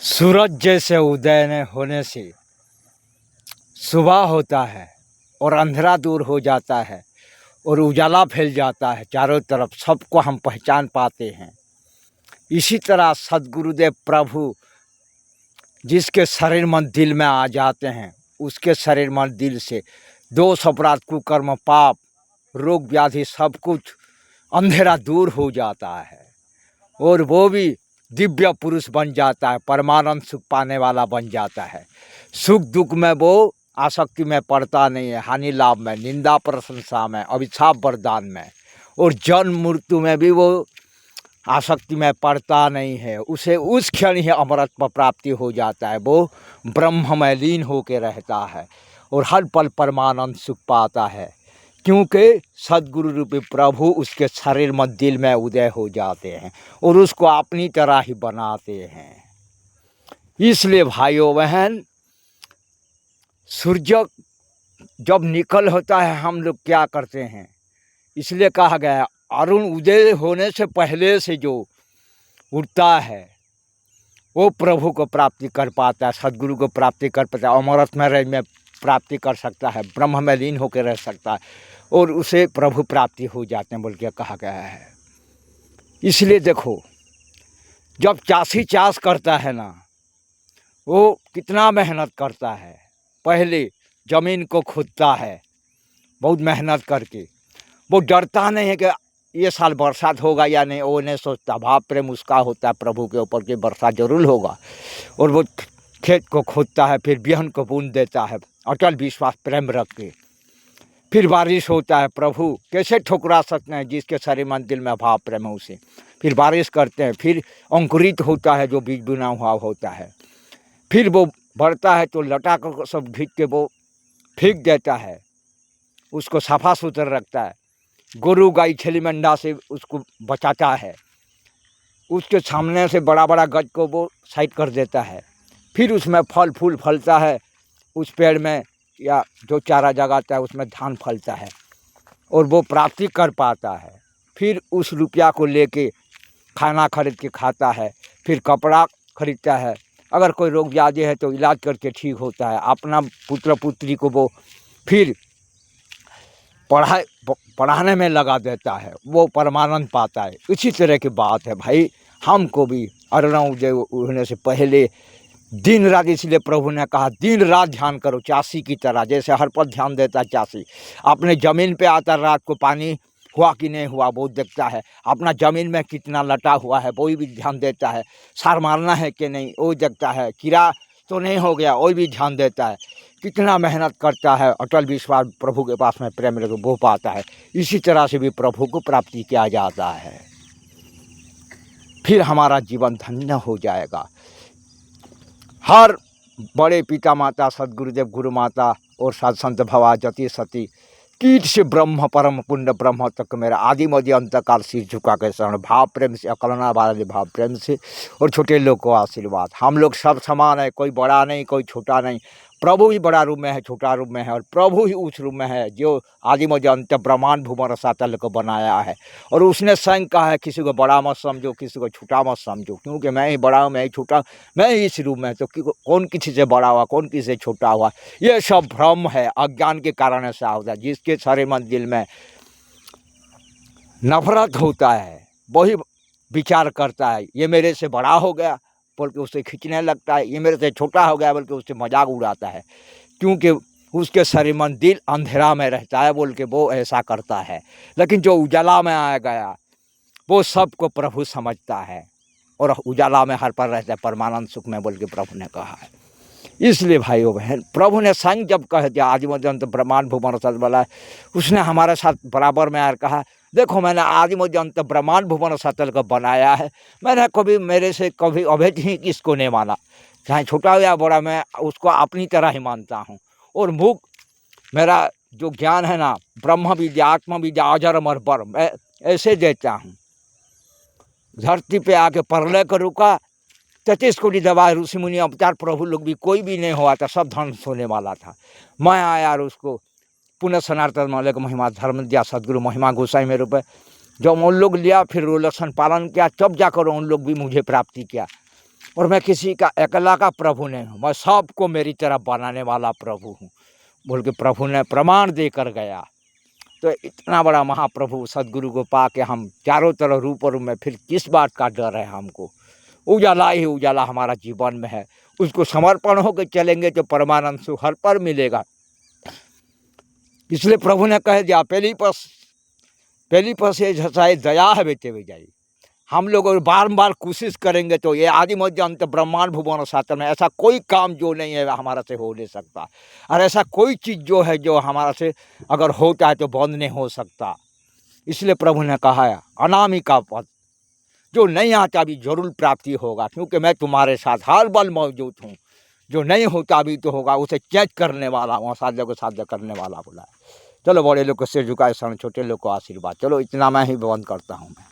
सूरज जैसे उदय ने होने से सुबह होता है और अंधेरा दूर हो जाता है और उजाला फैल जाता है चारों तरफ, सबको हम पहचान पाते हैं। इसी तरह सद्गुरुदेव प्रभु जिसके शरीर मन दिल में आ जाते हैं, उसके शरीर मन दिल से दोष अपराध कुकर्म पाप रोग व्याधि सब कुछ अंधेरा दूर हो जाता है और वो भी दिव्य पुरुष बन जाता है, परमानंद सुख पाने वाला बन जाता है। सुख दुख में वो आसक्ति में पड़ता नहीं है, हानि लाभ में, निंदा प्रशंसा में, अभिशाप वरदान में और जन्म मृत्यु में भी वो आसक्ति में पड़ता नहीं है। उसे उस क्षण ही अमरत्व प्राप्ति हो जाता है, वो ब्रह्म में लीन होकर रहता है और हर पल परमानंद सुख पाता है, क्योंकि सद्गुरु रूपी प्रभु उसके शरीर में दिल में उदय हो जाते हैं और उसको अपनी तरह ही बनाते हैं। इसलिए भाइयों बहन, सूर्य जब निकल होता है हम लोग क्या करते हैं, इसलिए कहा गया है अरुण उदय होने से पहले से जो उठता है वो प्रभु को प्राप्ति कर पाता है, सद्गुरु को प्राप्ति कर पाता है, अमरत्व में प्राप्ति कर सकता है, ब्रह्म में लीन होकर रह सकता है और उसे प्रभु प्राप्ति हो जाते हैं बोल के कहा गया है। इसलिए देखो, जब चासी चास करता है ना, वो कितना मेहनत करता है। पहले ज़मीन को खोदता है बहुत मेहनत करके, वो डरता नहीं है कि ये साल बरसात होगा या नहीं, वो नहीं सोचता, भाव प्रेम उसका होता है प्रभु के ऊपर कि बरसात जरूर होगा। और वो खेत को खोदता है, फिर बिहन को बूंद देता है अटल विश्वास प्रेम रख के, फिर बारिश होता है। प्रभु कैसे ठुकरा सकते हैं जिसके शरीर मन दिल में भाव प्रेम है उसे। फिर बारिश करते हैं, फिर अंकुरित होता है जो बीज बुना हुआ होता है, फिर वो बढ़ता है तो लटा को सब घींच के वो फेंक देता है, उसको साफा सुथरा रखता है, गोरू गाय छेली मेंढा से उसको बचाता है, उसके सामने से बड़ा बड़ा गज को वो साइड कर देता है, फिर उसमें फल फूल फलता है, उस पेड़ में या जो चारा जगाता है उसमें धान फलता है और वो प्राप्ति कर पाता है। फिर उस रुपया को लेके खाना खरीद के खाता है, फिर कपड़ा खरीदता है, अगर कोई रोग व्याधि है तो इलाज करके ठीक होता है, अपना पुत्र पुत्री को वो फिर पढ़ाने में लगा देता है, वो परमानंद पाता है। इसी तरह की बात है भाई, हमको भी अरुण उदय होने से पहले दिन रात, इसलिए प्रभु ने कहा दिन रात ध्यान करो चासी की तरह, जैसे हर पल ध्यान देता चासी अपने ज़मीन पे आता, रात को पानी हुआ कि नहीं हुआ वो देखता है, अपना ज़मीन में कितना लटा हुआ है वो भी ध्यान देता है, सार मारना है कि नहीं वो देखता है, कीड़ा तो नहीं हो गया वो भी ध्यान देता है, कितना मेहनत करता है, अटल विश्वास प्रभु के पास में प्रेम लेकर वो पाता है। इसी तरह से भी प्रभु को प्राप्ति किया जाता है, फिर हमारा जीवन धन्य हो जाएगा। हर बड़े पिता माता सद्गुरुदेव गुरु माता और साध संत भवा जति सती कीट से ब्रह्म परम पुण्य ब्रह्म तक मेरा आदि मध्य अंत काल सिर झुका के शरण भाव प्रेम से, अकलना वाले भाव प्रेम से और छोटे लोग को आशीर्वाद। हम लोग सब समान है, कोई बड़ा नहीं कोई छोटा नहीं, प्रभु ही बड़ा रूप में है, छोटा रूप में है और प्रभु ही उस रूप में है जो आदि मध्य अंत ब्रह्मांड भूमर सातल को बनाया है। और उसने स्वयं कहा है किसी को बड़ा मत समझो, किसी को छोटा मत समझो, क्योंकि मैं ही बड़ा हूँ, मैं ही छोटा, मैं ही इस रूप में, तो कौन किसी से बड़ा हुआ कौन किसी से छोटा हुआ, ये सब भ्रम है, अज्ञान के कारण ऐसा होता है। जिसके शरीर मन दिल में नफरत होता है वही विचार करता है ये मेरे से बड़ा हो गया बोल के उसे खींचने लगता है, ये मेरे से छोटा हो गया बोल के उससे मजाक उड़ाता है, क्योंकि उसके शरीर मन दिल अंधेरा में रहता है बोल के वो ऐसा करता है। लेकिन जो उजाला में आ गया वो सबको प्रभु समझता है और उजाला में हर पर रहता है, परमानंद सुख में बोल के प्रभु ने कहा है। इसलिए भाइयों बहन, प्रभु ने संग जब कह दिया आदि मध्य अंत ब्रह्मांड भूमर सत वाला, उसने हमारे साथ बराबर में आकर कहा देखो मैंने आदि मध्य अंत ब्रह्मांड भुवन सतल को बनाया है, मैंने कभी मेरे से कभी अभेद ही किसको नहीं माना, चाहे छोटा हो या बड़ा, मैं उसको अपनी तरह ही मानता हूँ। और मुख मेरा जो ज्ञान है ना, ब्रह्म विद्या आत्म विद्या अजर अमर बर, मैं ऐसे देता हूँ। धरती पे आके परलय को रुका 33 कोटि दबा ऋषि मुनि अवतार प्रभु लोग भी कोई भी नहीं हुआ था, सब ध्वंस होने वाला था। मैं आया और उसको पुनः सनातन मौलिक महिमा धर्म दिया, सदगुरु महिमा गोसाई मेरे पे जब उन लोग लिया, फिर वो लक्षण पालन किया, तब जाकर उन लोग भी मुझे प्राप्ति किया। और मैं किसी का अकेला का प्रभु नहीं हूँ, मैं सबको मेरी तरह बनाने वाला प्रभु हूँ बोल के प्रभु ने प्रमाण देकर गया। तो इतना बड़ा महाप्रभु सदगुरु को पा के हम चारों तरफ रूप और में फिर किस बात का डर है हमको। उजाला ही उजाला हमारा जीवन में है, उसको समर्पण होकर चलेंगे तो परमानंद सुख हर पर मिलेगा। इसलिए प्रभु ने कह दिया पहली पस ये झसाए दया है बेटे बेजाई। हम लोग बार कोशिश करेंगे तो ये आदि मध्य अंत ब्रह्मांड भुवन शास्त्र में ऐसा कोई काम जो नहीं है हमारा से हो नहीं सकता, और ऐसा कोई चीज़ जो है जो हमारा से अगर होता है तो बंद नहीं हो सकता। इसलिए प्रभु ने कहा है अनामिका पद जो नहीं आता भी जरूर प्राप्ति होगा, क्योंकि मैं तुम्हारे साथ हर बल मौजूद हूँ। जो नहीं होता भी तो होगा, उसे चेक करने वाला वहाँ साध्य को साध्य करने वाला बोला है। चलो बड़े लोग को सिर झुकाए, छोटे लोग को आशीर्वाद। चलो इतना मैं ही बंद करता हूँ मैं।